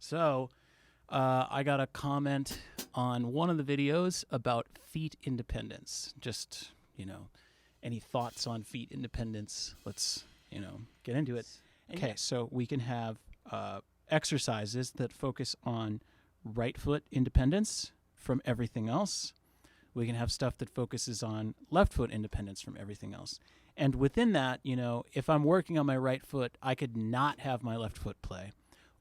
So I got a comment on one of the videos about feet independence. Just, any thoughts on feet independence? Let's, get into it. Okay, so we can have exercises that focus on right foot independence from everything else. We can have stuff that focuses on left foot independence from everything else. And within that, if I'm working on my right foot, I could not have my left foot play.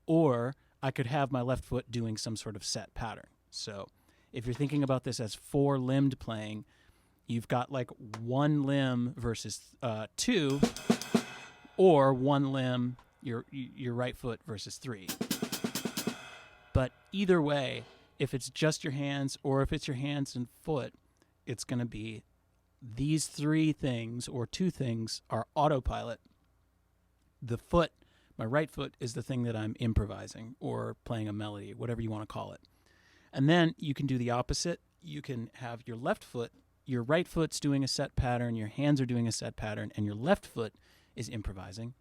Or I could have my left foot doing some sort of set pattern. So if you're thinking about this as four-limbed playing, you've got like one limb versus two, or one limb, your right foot versus three. But either way, if it's just your hands or if it's your hands and foot, it's going to be these three things or two things are autopilot. The foot, my right foot, is the thing that I'm improvising or playing a melody, whatever you want to call it. And then you can do the opposite. You can have your left foot, your right foot's doing a set pattern, your hands are doing a set pattern, and your left foot is improvising.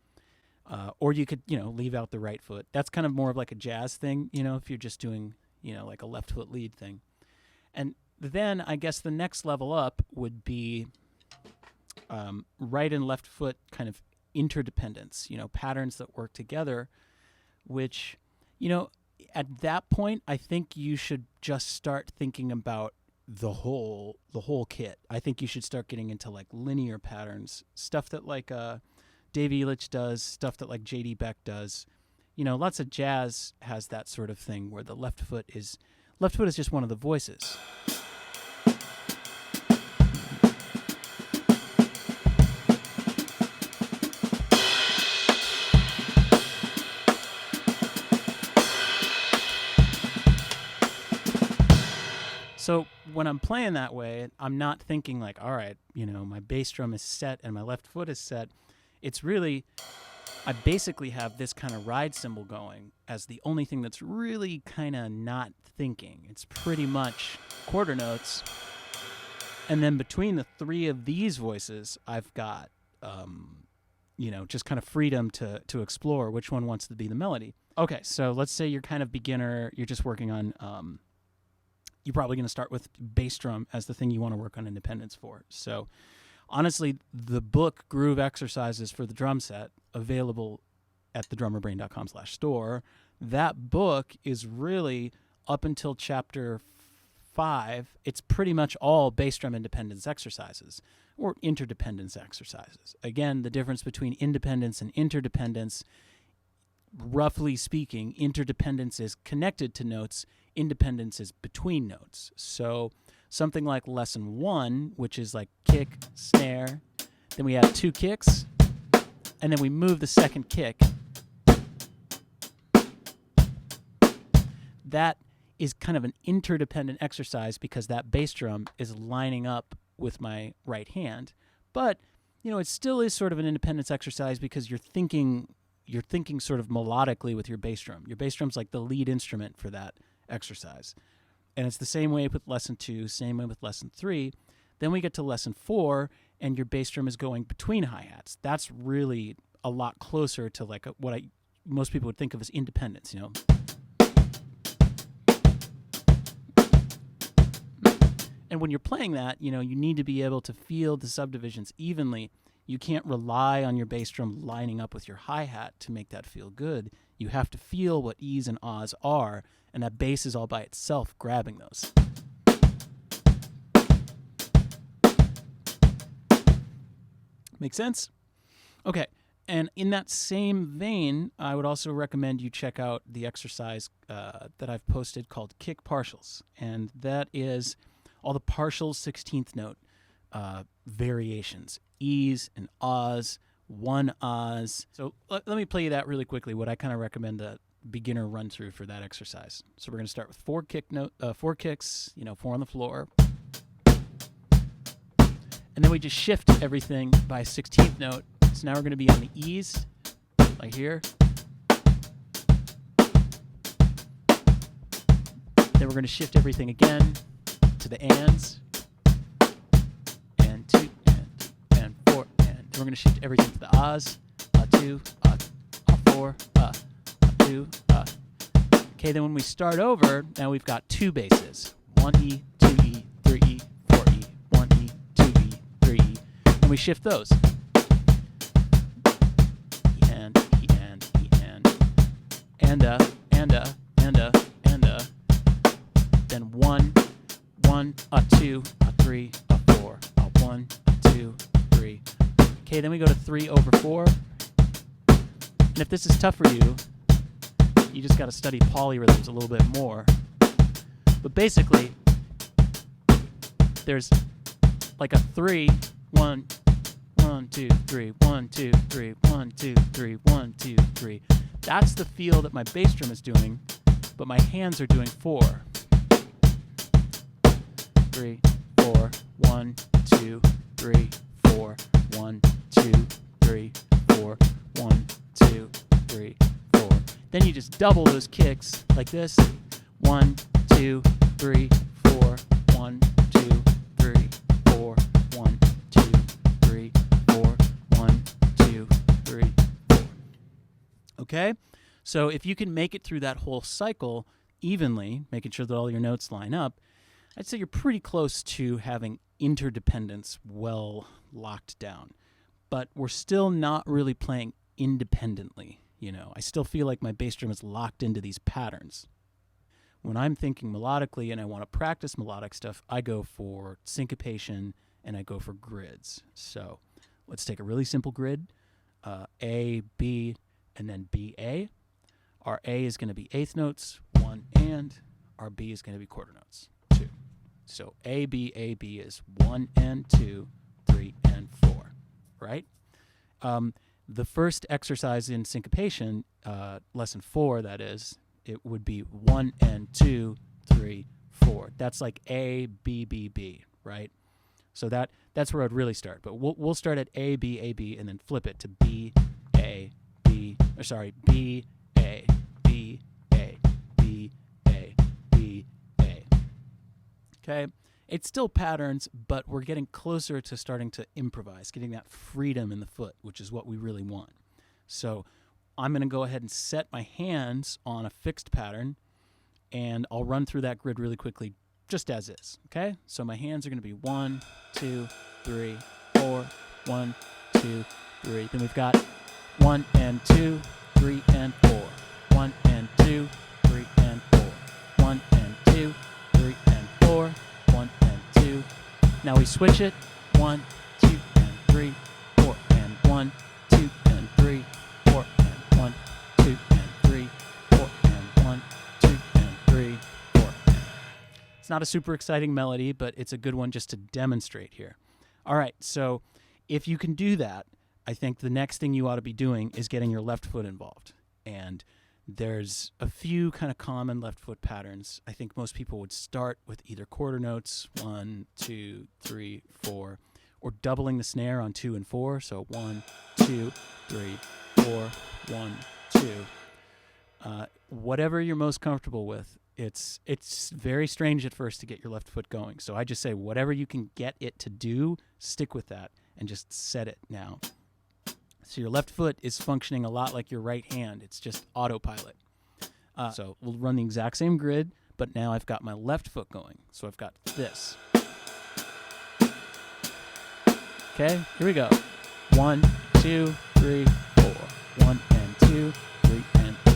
Or you could, leave out the right foot. That's kind of more of like a jazz thing, if you're just doing, like a left foot lead thing. And then I guess the next level up would be right and left foot kind of interdependence, patterns that work together, which, at that point, I think you should just start thinking about the whole kit. I think you should start getting into like linear patterns, stuff that like Dave Elitch does, stuff that like J.D. Beck does. Lots of jazz has that sort of thing where the left foot is just one of the voices. So when I'm playing that way, I'm not thinking like, all right, my bass drum is set and my left foot is set. It's really, I basically have this kind of ride cymbal going as the only thing that's really kind of not thinking. It's pretty much quarter notes. And then between the three of these voices, I've got, just kind of freedom to explore which one wants to be the melody. Okay, so let's say you're kind of beginner, you're just working on, you're probably going to start with bass drum as the thing you want to work on independence for. So honestly, the book Groove Exercises for the Drumset, available at thedrummerbrain.com/store, that book is really up until chapter 5. It's pretty much all bass drum independence exercises or interdependence exercises. Again, the difference between independence and interdependence, roughly speaking, interdependence is connected to notes, independence is between notes. So something like lesson 1, which is like kick, snare, then we have 2 kicks, and then we move the second kick. That is kind of an interdependent exercise because that bass drum is lining up with my right hand. But, it still is sort of an independence exercise because you're thinking sort of melodically with your bass drum. Your bass drum's like the lead instrument for that exercise. And it's the same way with lesson 2, same way with lesson 3. Then we get to lesson 4, and your bass drum is going between hi-hats. That's really a lot closer to like what most people would think of as independence, And when you're playing that, you need to be able to feel the subdivisions evenly. You can't rely on your bass drum lining up with your hi-hat to make that feel good. You have to feel what E's and Ah's are, and that bass is all by itself grabbing those. Make sense? Okay, and in that same vein, I would also recommend you check out the exercise that I've posted called Kick Partials, and that is all the partial 16th note variations, E's and Ah's, one Ah's. So let me play you that really quickly, what I kind of recommend the beginner run through for that exercise. So we're going to start with 4 kicks, 4 on the floor. And then we just shift everything by 16th note. So now we're going to be on the E's, like here. Then we're going to shift everything again to the ands. And 2, and 4, and we're going to shift everything to the Ah's. 2, 4, 2, Okay, then when we start over, now we've got two basses. 1E, 2E, 3E, 4E, 1E, 2E, 3E. And we shift those. E and, E and, E and a, and a, and a, and a. Then 1, 1, a 2, a 3, a 4, a 1, 2, 3. Okay, then we go to 3 over 4. And if this is tough for you, you just got to study polyrhythms a little bit more. But basically, there's like a 3, 1, 1, 2, 3, 1, 2, 3, 1, 2, 3, 1, 2, 3. That's the feel that my bass drum is doing, but my hands are doing 4. 3, 4, 1, 2, 3, 4, 1, 2, 3, 4, 1, 2, 3, 4. Then you just double those kicks like this. 1, 2, 3, 4, 1, 2, 3, 4, 1, 2, 3, 4, 1, 2, 3, 4. Okay? So if you can make it through that whole cycle evenly, making sure that all your notes line up, I'd say you're pretty close to having interdependence well locked down. But we're still not really playing independently. You know, I still feel like my bass drum is locked into these patterns. When I'm thinking melodically and I want to practice melodic stuff, I go for syncopation and I go for grids. So let's take a really simple grid, A, B, and then B, A. Our A is going to be eighth notes, 1 and. Our B is going to be quarter notes, 2. So A, B is 1 and 2, 3 and 4, right? The first exercise in syncopation, lesson 4, that is, it would be 1 and 2, 3, 4. That's like A, B, B, B, right? So that's where I'd really start. But we'll start at A, B, and then flip it to B, A, B, or sorry, B, A, B, A, B, A, B, A. Okay? It's still patterns, but we're getting closer to starting to improvise, getting that freedom in the foot, which is what we really want. So I'm going to go ahead and set my hands on a fixed pattern, and I'll run through that grid really quickly, just as is, okay? So my hands are going to be 1, 2, 3, 4, 1, 2, 3. Then we've got 1 and 2, 3 and 4, 1 and 2, 3 and 4, 1 and 2, 3 and 4, 1 and 2. Now we switch it, 1, 2 and 3, 4 and 1, 2 and 3, 4 and 1, 2 and 3, 4 and 1, 2 and 3, 4. It's not a super exciting melody, but it's a good one just to demonstrate here. All right, so if you can do that, I think the next thing you ought to be doing is getting your left foot involved. And there's a few kind of common left foot patterns. I think most people would start with either quarter notes, 1, 2, 3, 4, or doubling the snare on 2 and 4. So 1, 2, 3, 4, 1, 2. Whatever you're most comfortable with. It's very strange at first to get your left foot going. So I just say whatever you can get it to do, stick with that and just set it now. So your left foot is functioning a lot like your right hand. It's just autopilot. So we'll run the exact same grid, but now I've got my left foot going. So I've got this. Okay, here we go. 1, 2, 3, 4. 1 and 2, 3 and 4.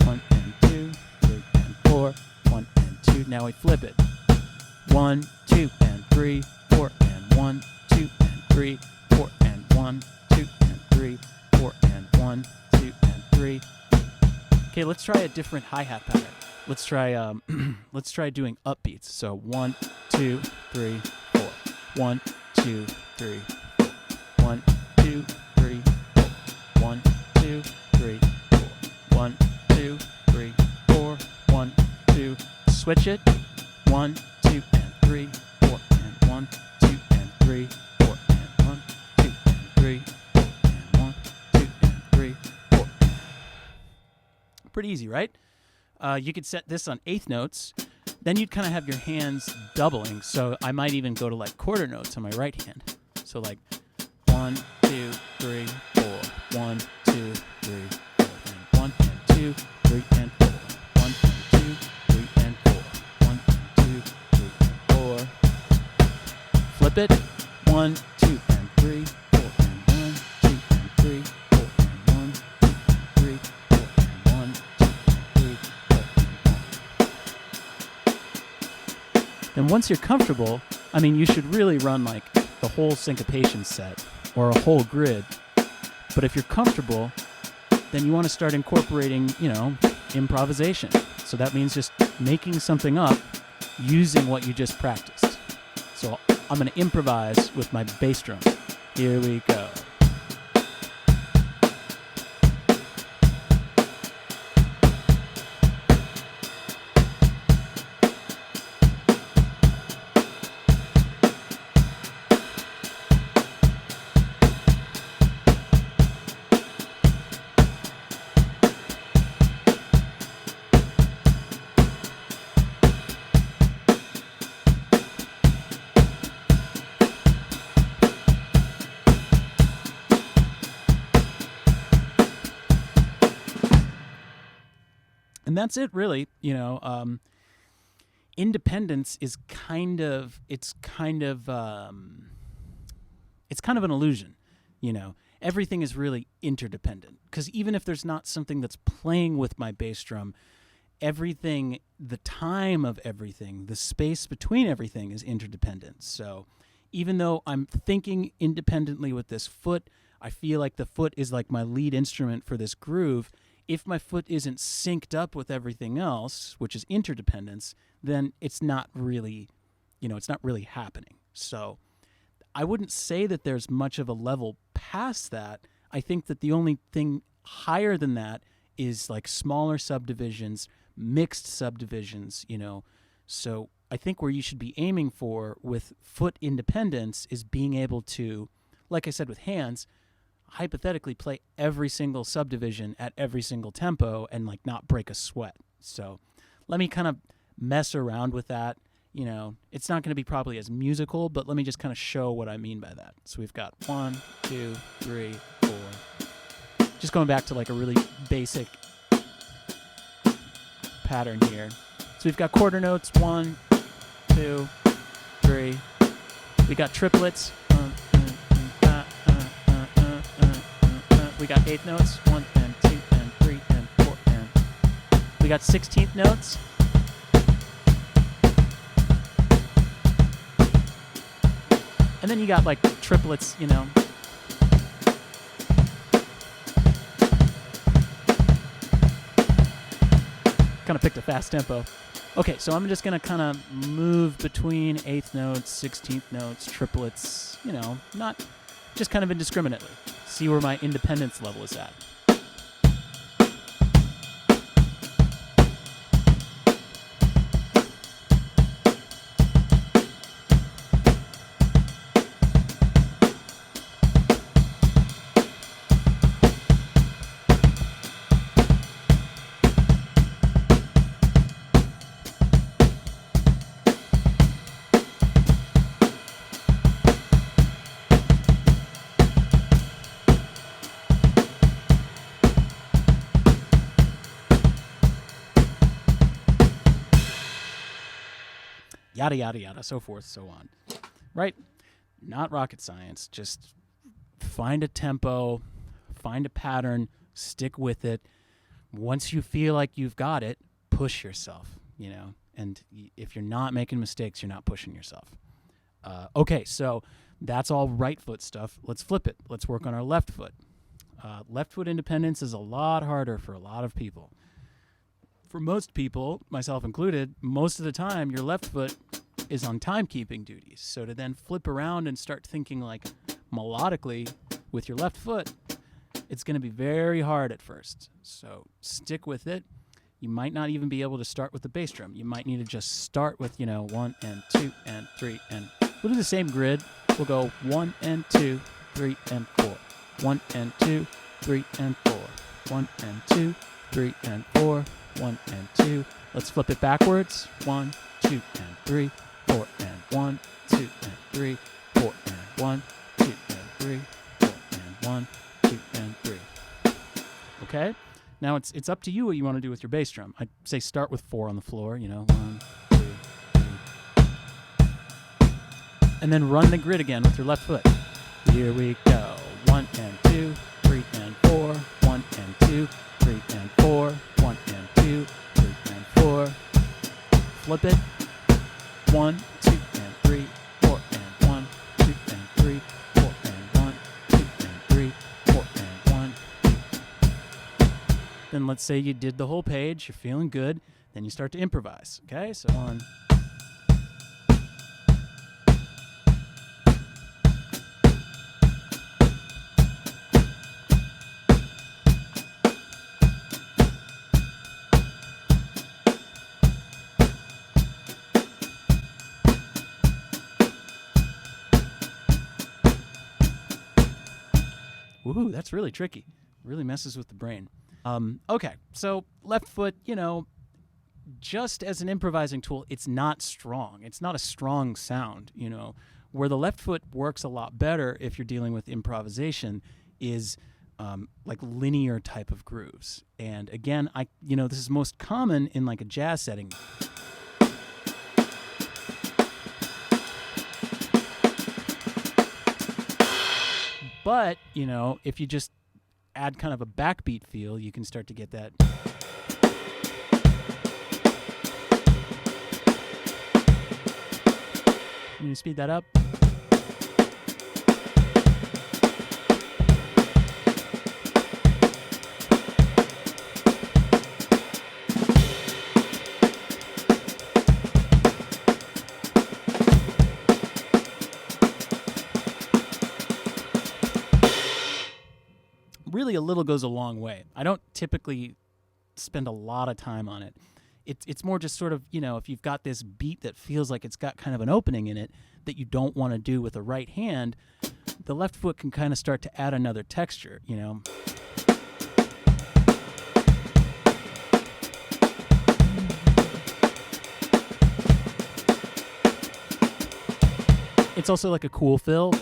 1 and 2, 3 and 4. 1 and 2. Now we flip it. 1, 2 and 3, 4 and 1, 2 and 3, 4 and 1, 2 and 3, 4 and 1, 2 and 3. Okay, let's try a different hi-hat pattern. Let's try doing upbeats. So 1, 2, 3, 4. 1, 2, 3, 4. 1, 2, 3, 4. 1, 2, 3, 4. 1, 2, 3, 4. 1, 2. Switch it. 1, 2 and 3, 4 and 1, 2 and 3, 4 and 1, 2 and 3, 4 and 1, 2 and 3, 4. Pretty easy, right? You could set this on eighth notes. Then you'd kind of have your hands doubling. So I might even go to like quarter notes on my right hand. So like 1, 2, 3, 4. 1, 2, 3, 4. And 1 and 2, 3 and 4. 1 and it. 1, 2, and 3, 4, and 1, 2, and 3, 4, and 1, 2, and 3, 4, and 1, 2, and 3, 4, and 1. Then once you're comfortable, I mean, you should really run like the whole syncopation set or a whole grid. But if you're comfortable, then you want to start incorporating, improvisation. So that means just making something up using what you just practiced. So I'm going to improvise with my bass drum. Here we go. And that's it, really. Independence is kind of an illusion. Everything is really interdependent, because even if there's not something that's playing with my bass drum, everything, the time of everything, the space between everything is interdependent. So even though I'm thinking independently with this foot, I feel like the foot is like my lead instrument for this groove. If my foot isn't synced up with everything else, which is interdependence, then it's not really happening. So I wouldn't say that there's much of a level past that. I think that the only thing higher than that is like smaller subdivisions, mixed subdivisions, So I think where you should be aiming for with foot independence is being able to, like I said with hands, hypothetically play every single subdivision at every single tempo and like not break a sweat. So let me kind of mess around with that. It's not going to be probably as musical, but let me just kind of show what I mean by that. So we've got 1, 2, 3, 4. Just going back to like a really basic pattern here. So we've got quarter notes, 1, 2, 3. We got triplets. We got eighth notes, 1 and 2 and 3 and 4 and we got 16th notes. And then you got like triplets, Kind of picked a fast tempo. Okay, so I'm just going to kind of move between eighth notes, 16th notes, triplets, not just kind of indiscriminately. See where my independence level is at. Yada, yada, yada, so forth, so on. Right? Not rocket science. Just find a tempo, find a pattern, stick with it. Once you feel like you've got it, push yourself, And if you're not making mistakes, you're not pushing yourself. Okay, so that's all right foot stuff. Let's flip it. Let's work on our left foot. Left foot independence is a lot harder for a lot of people. For most people, myself included, most of the time your left foot is on timekeeping duties. So to then flip around and start thinking like melodically with your left foot, it's going to be very hard at first. So stick with it. You might not even be able to start with the bass drum. You might need to just start with, 1 and 2 and 3 and we'll do the same grid. We'll go 1 and 2, 3 and 4. 1 and 2, 3 and 4. 1 and 2, 3 and 4. 1 and 2. Let's flip it backwards. 1, 2 and 3, 4 and 1, 2 and 3, 4 and 1, 2 and 3, 4 and 1, 2 and 3. Okay? Now it's up to you what you want to do with your bass drum. I'd say start with 4 on the floor, 1, 2, 3. And then run the grid again with your left foot. Here we go. 1 and 2, 3 and 4. 1 and 2, 3 and 4. 1 and 2, 3 and 4. Flip it. 1, 2 and 3, 4 and 1, 2 and 3, 4 and 1, 2 and 3, 4 and 1. Then let's say you did the whole page, you're feeling good, then you start to improvise. Okay, so 1. Woohoo, that's really tricky. Really messes with the brain. Okay, so left foot, you know, just as an improvising tool, it's not strong. It's not a strong sound, you know. Where the left foot works a lot better if you're dealing with improvisation is like linear type of grooves. And again, this is most common in like a jazz setting. But, you know, if you just add kind of a backbeat feel, you can start to get that. Can you speed that up? Really, a little goes a long way. I don't typically spend a lot of time on it. It's more just sort of, you know, if you've got this beat that feels like it's got kind of an opening in it that you don't want to do with the right hand, the left foot can kind of start to add another texture, you know. It's also like a cool fill.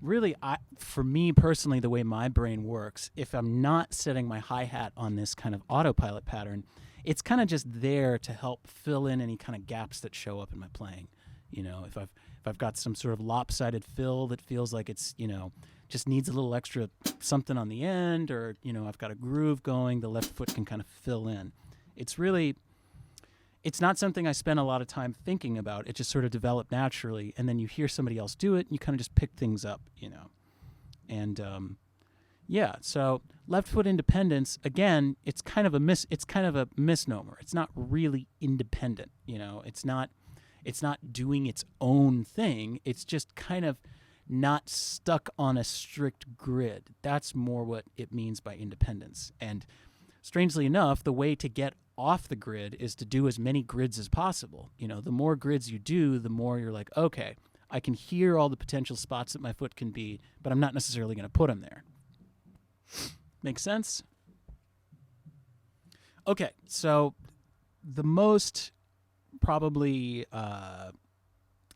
Really, for me personally, the way my brain works, if I'm not setting my hi-hat on this kind of autopilot pattern, it's kind of just there to help fill in any kind of gaps that show up in my playing. You know, if I've got some sort of lopsided fill that feels like it's, you know, just needs a little extra something on the end, or, you know, I've got a groove going, the left foot can kind of fill in. It's not something I spend a lot of time thinking about. It just sort of developed naturally, and then you hear somebody else do it, and you kind of just pick things up, you know. And yeah, so left foot independence, again, it's kind of a misnomer. It's not really independent, you know. It's not doing its own thing. It's just kind of not stuck on a strict grid. That's more what it means by independence. And strangely enough, the way to get off the grid is to do as many grids as possible. You know, the more grids you do, the more you're like, okay, I can hear all the potential spots that my foot can be, but I'm not necessarily going to put them there. Make sense? Okay, so the most probably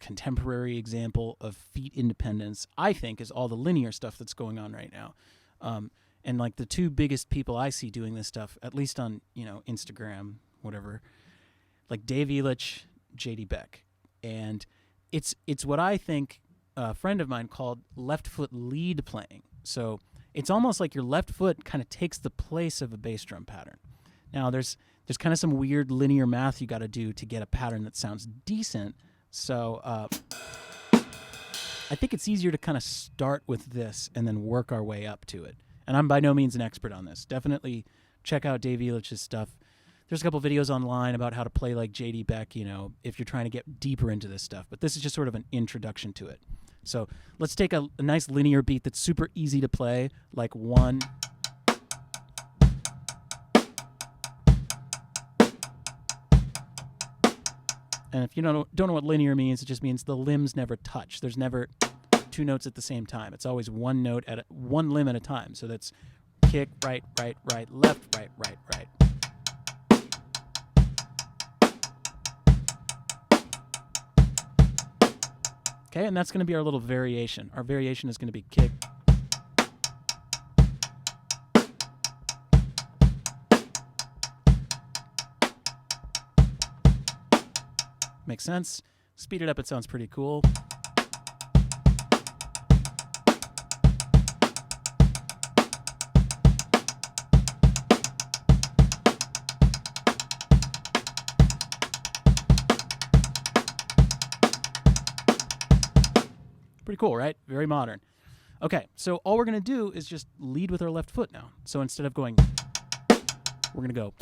contemporary example of feet independence, I think, is all the linear stuff that's going on right now. And like the two biggest people I see doing this stuff, at least on, you know, Instagram, whatever, like Dave Elitch, JD Beck. And it's what I think a friend of mine called left foot lead playing. So it's almost like your left foot kind of takes the place of a bass drum pattern. Now there's kind of some weird linear math you got to do to get a pattern that sounds decent. So I think it's easier to kind of start with this and then work our way up to it. And I'm by no means an expert on this. Definitely check out Dave Elitch's stuff. There's a couple videos online about how to play like J.D. Beck, you know, if you're trying to get deeper into this stuff. But this is just sort of an introduction to it. So let's take a nice linear beat that's super easy to play, like 1. And if you don't know what linear means, it just means the limbs never touch. There's never two notes at the same time. It's always one note at one limb at a time. So that's kick, right, right, right, left, right, right, right. Okay, and that's going to be our little variation. Our variation is going to be kick. Makes sense. Speed it up, it sounds pretty cool. Pretty cool, right? Very modern. Okay, so all we're going to do is just lead with our left foot now. So instead of going, we're going to go.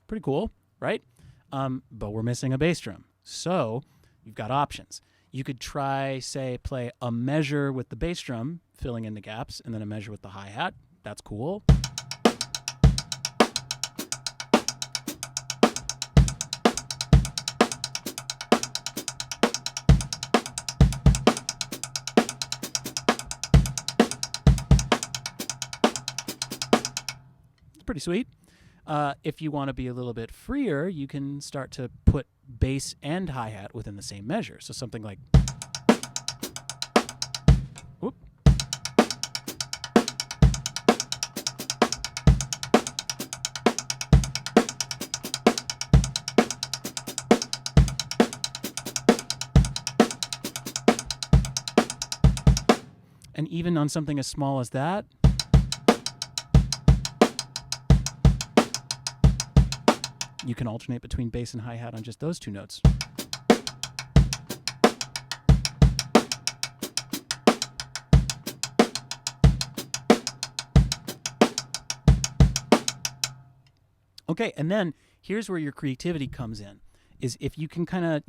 Pretty cool, right? But we're missing a bass drum. So you've got options. You could try, say, play a measure with the bass drum, filling in the gaps, and then a measure with the hi-hat. That's cool. It's pretty sweet. If you want to be a little bit freer, you can start to put bass and hi-hat within the same measure. So something like, whoop. And even on something as small as that, you can alternate between bass and hi-hat on just those two notes. Okay, and then here's where your creativity comes in, is if you can kind of,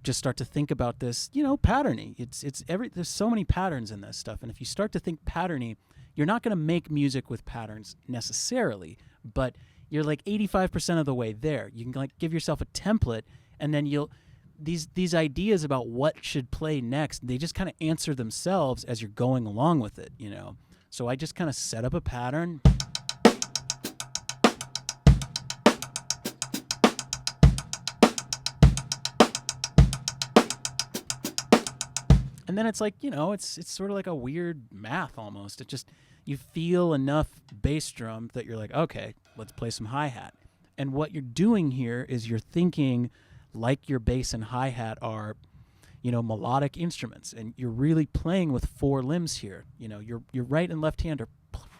just start to think about this, patterning. There's so many patterns in this stuff, and if you start to think patterny, you're not going to make music with patterns necessarily, but you're like 85% of the way there. You can like give yourself a template, and then these ideas about what should play next, they just kind of answer themselves as you're going along with it, So I just kind of set up a pattern. And then it's like, it's sort of like a weird math almost. It just, you feel enough bass drum that you're like, okay, let's play some hi-hat. And what you're doing here is you're thinking like your bass and hi-hat are, melodic instruments. And you're really playing with four limbs here. Your right and left hand are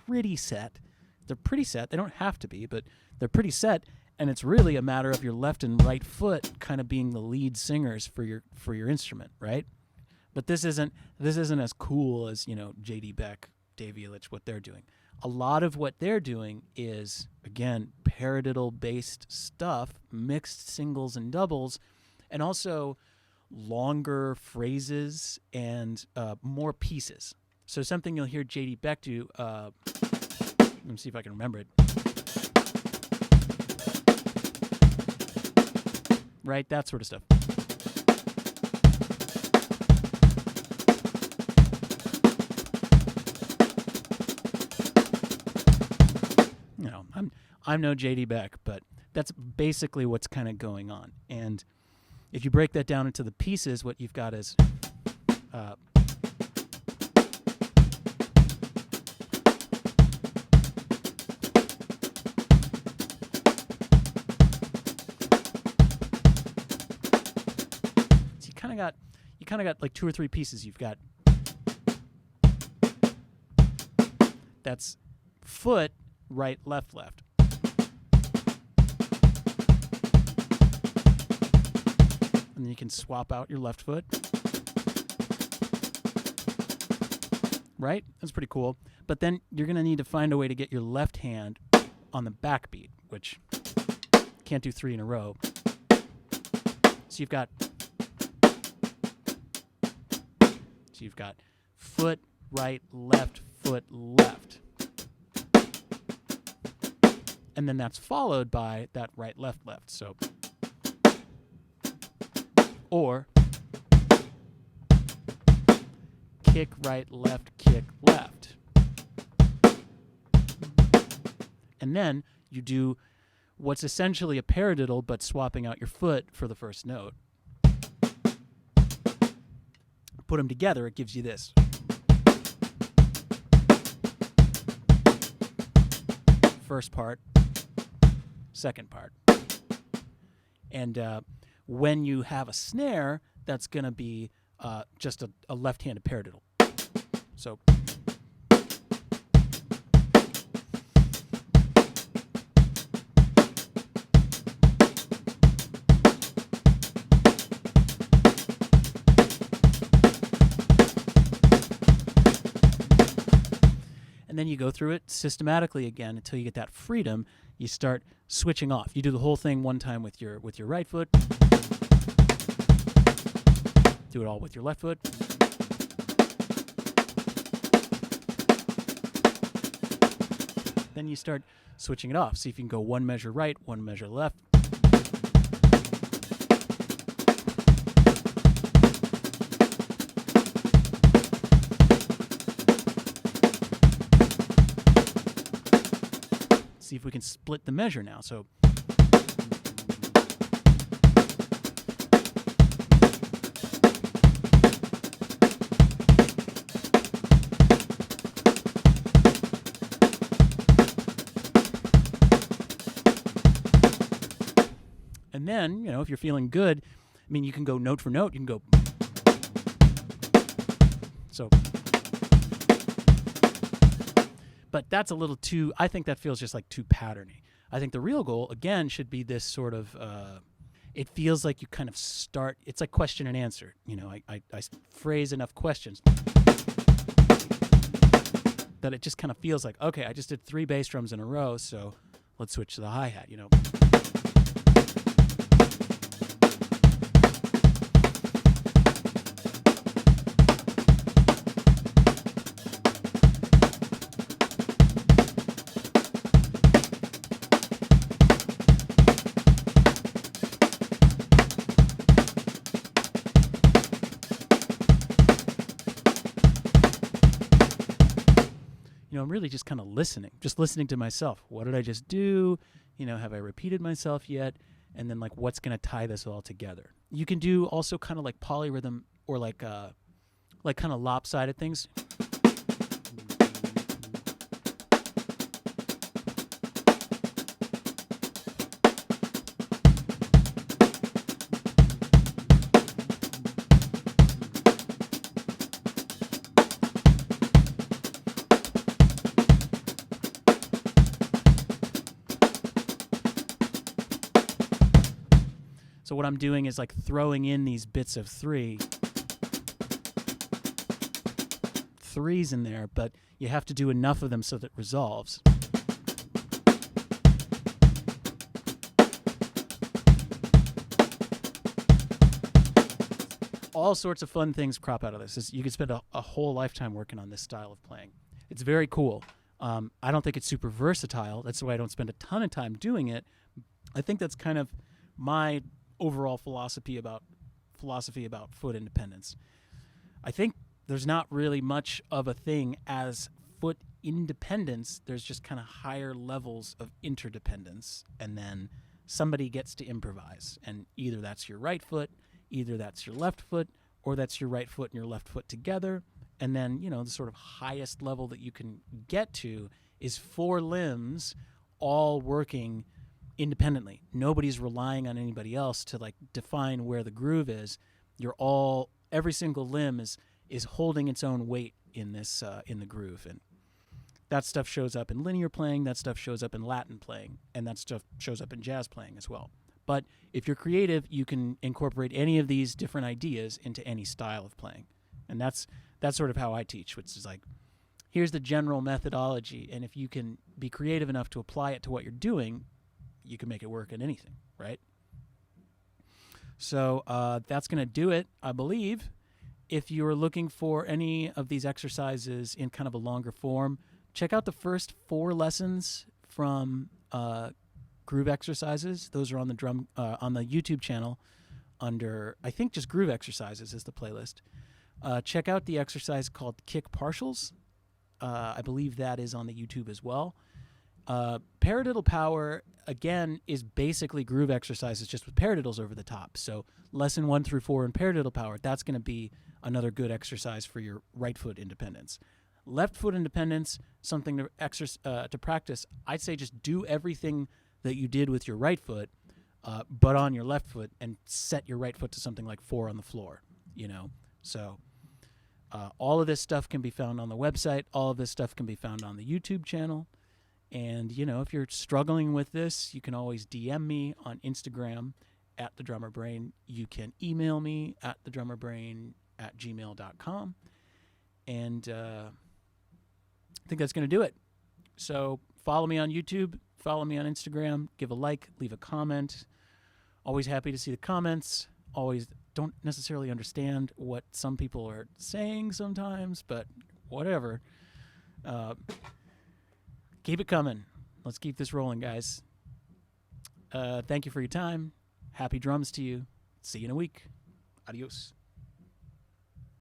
pretty set. They're pretty set. They don't have to be, but they're pretty set. And it's really a matter of your left and right foot kind of being the lead singers for your instrument, right? But this isn't as cool as, J.D. Beck, Dave Elitch, what they're doing. A lot of what they're doing is, again, paradiddle-based stuff, mixed singles and doubles, and also longer phrases and more pieces. So something you'll hear J.D. Beck do, let me see if I can remember it. Right, that sort of stuff. I'm no J.D. Beck, but that's basically what's kind of going on. And if you break that down into the pieces, what you've got is so you kind of got like two or three pieces. You've got that's foot, right, left, left. And then you can swap out your left foot. Right? That's pretty cool. But then you're going to need to find a way to get your left hand on the backbeat, which can't do three in a row. So you've got foot, right, left, foot, left. And then that's followed by that right, left, left. So, or kick, right, left, kick, left. And then you do what's essentially a paradiddle, but swapping out your foot for the first note. Put them together, it gives you this. First part, second part. And when you have a snare, that's going to be just a left-handed paradiddle. So. And then you go through it systematically again until you get that freedom. You start switching off. You do the whole thing one time with your right foot. Do it all with your left foot. Then you start switching it off. See if you can go one measure right, one measure left. See if we can split the measure now. So and then, if you're feeling good, I mean, you can go note for note. You can go. So. But that's a little too, I think that feels just like too patterny. I think the real goal, again, should be this sort of, it feels like you kind of start, it's like question and answer. I phrase enough questions that it just kind of feels like, okay, I just did 3 bass drums in a row, so let's switch to the hi-hat, I'm really just kind of listening to myself. What did I just do? Have I repeated myself yet? And then what's going to tie this all together? You can do also kind of like polyrhythm or like kind of lopsided things. So what I'm doing is throwing in these bits of threes in there, but you have to do enough of them so that it resolves. All sorts of fun things crop out of this. You could spend a whole lifetime working on this style of playing. It's very cool. I don't think it's super versatile. That's why I don't spend a ton of time doing it. I think that's kind of my overall philosophy about foot independence. I think there's not really much of a thing as foot independence. There's just kind of higher levels of interdependence, and then somebody gets to improvise, and either that's your right foot, either that's your left foot, or that's your right foot and your left foot together. And then, the sort of highest level that you can get to is 4 limbs all working independently. Nobody's relying on anybody else to define where the groove is. Every single limb is holding its own weight in this in the groove, and that stuff shows up in linear playing, that stuff shows up in Latin playing, and that stuff shows up in jazz playing as well. But if you're creative, you can incorporate any of these different ideas into any style of playing, and that's sort of how I teach, which is here's the general methodology, and if you can be creative enough to apply it to what you're doing, you can make it work in anything, right? So that's going to do it, I believe. If you're looking for any of these exercises in kind of a longer form, check out the first 4 lessons from Groove Exercises. Those are on the YouTube channel under, I think just Groove Exercises is the playlist. Check out the exercise called kick partials. I believe that is on the YouTube as well. Paradiddle power, again, is basically groove exercises just with paradiddles over the top. So lesson 1 through 4 in paradiddle power, that's going to be another good exercise for your right foot independence. Left foot independence, something to practice. I'd say just do everything that you did with your right foot, but on your left foot, and set your right foot to something like 4 on the floor, you know. So all of this stuff can be found on the website. All of this stuff can be found on the YouTube channel. And, you know, if you're struggling with this, you can always DM me on Instagram at thedrummerbrain. You can email me at thedrummerbrain@gmail.com. And I think that's going to do it. So follow me on YouTube, follow me on Instagram, give a like, leave a comment. Always happy to see the comments. Always don't necessarily understand what some people are saying sometimes, but whatever. Keep it coming. Let's keep this rolling, guys. Thank you for your time. Happy drums to you. See you in a week. Adios.